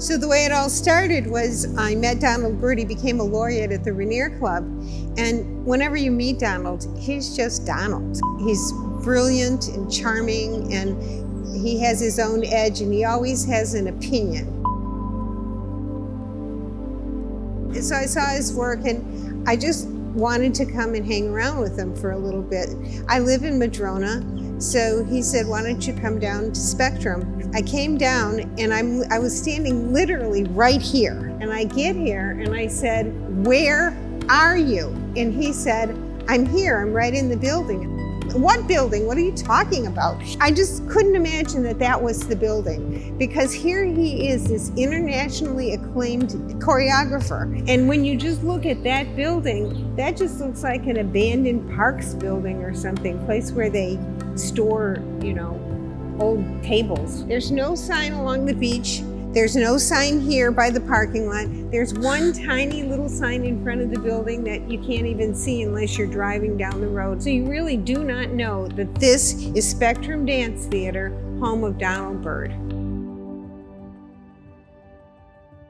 So the way it all started was I met Donald Byrd. He became a laureate at the Rainier Club. And whenever you meet Donald, he's just Donald. He's brilliant and charming, and he has his own edge, and he always has an opinion. And so I saw his work, and I just wanted to come and hang around with him for a little bit. I live in Madrona, so he said, why don't you come down to Spectrum? I came down, and I was standing literally right here. And I get here, and I said, where are you? And he said, I'm here, I'm right in the building. What building? What are you talking about? I just couldn't imagine that that was the building, because here he is, this internationally acclaimed choreographer. And when you just look at that building, that just looks like an abandoned parks building or something, place where they store, old tables. There's no sign along the beach. There's no sign here by the parking lot. There's one tiny little sign in front of the building that you can't even see unless you're driving down the road. So you really do not know that this is Spectrum Dance Theater, home of Donald Byrd.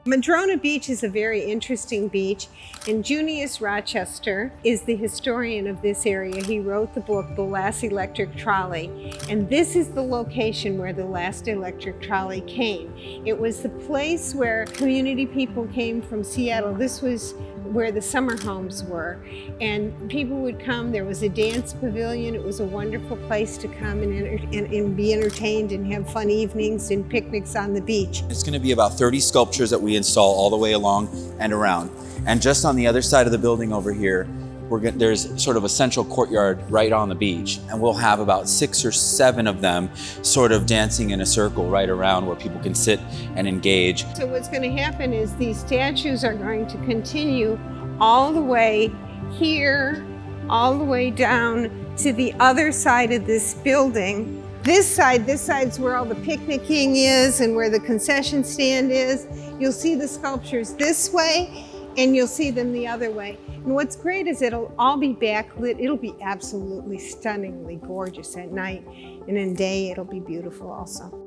Madrona Beach is a very interesting beach, and Junius Rochester is the historian of this area. He wrote the book, The Last Electric Trolley, and this is the location where the last electric trolley came. It was the place where community people came from Seattle. This was where the summer homes were, and people would come. There was a dance pavilion. It was a wonderful place to come and be entertained and have fun evenings and picnics on the beach. It's going to be about 30 sculptures that we install all the way along and around. And just on the other side of the building over here, there's sort of a central courtyard right on the beach, and we'll have about 6 or 7 of them sort of dancing in a circle right around where people can sit and engage. So what's going to happen is these statues are going to continue all the way here, all the way down to the other side of this building. This side's where all the picnicking is and where the concession stand is. You'll see the sculptures this way, and you'll see them the other way. And what's great is it'll all be backlit. It'll be absolutely stunningly gorgeous at night, and in day it'll be beautiful also.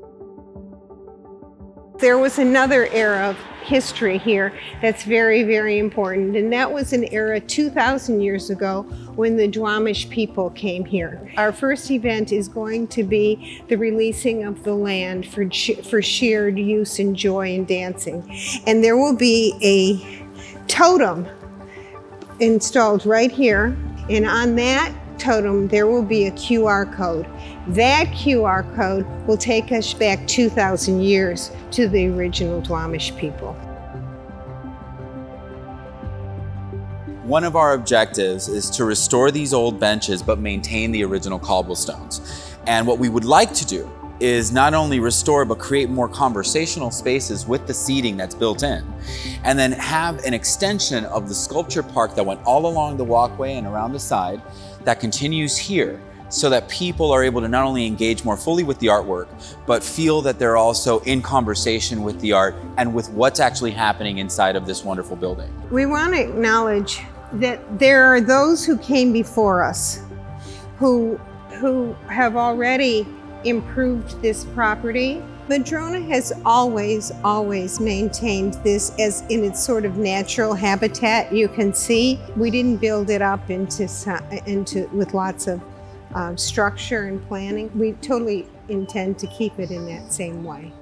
There was another era of history here that's very, very important, and that was an era 2,000 years ago when the Duwamish people came here. Our first event is going to be the releasing of the land for shared use and joy and dancing. And there will be a totem installed right here, and on that totem there will be a QR code. That QR code will take us back 2,000 years to the original Duwamish people. One of our objectives is to restore these old benches but maintain the original cobblestones. And what we would like to do is not only restore but create more conversational spaces with the seating that's built in, and then have an extension of the sculpture park that went all along the walkway and around the side that continues here, so that people are able to not only engage more fully with the artwork, but feel that they're also in conversation with the art and with what's actually happening inside of this wonderful building. We want to acknowledge that there are those who came before us who have already improved this property. Madrona has always maintained this as in its sort of natural habitat. You can see we didn't build it up with lots of structure and planning. We totally intend to keep it in that same way.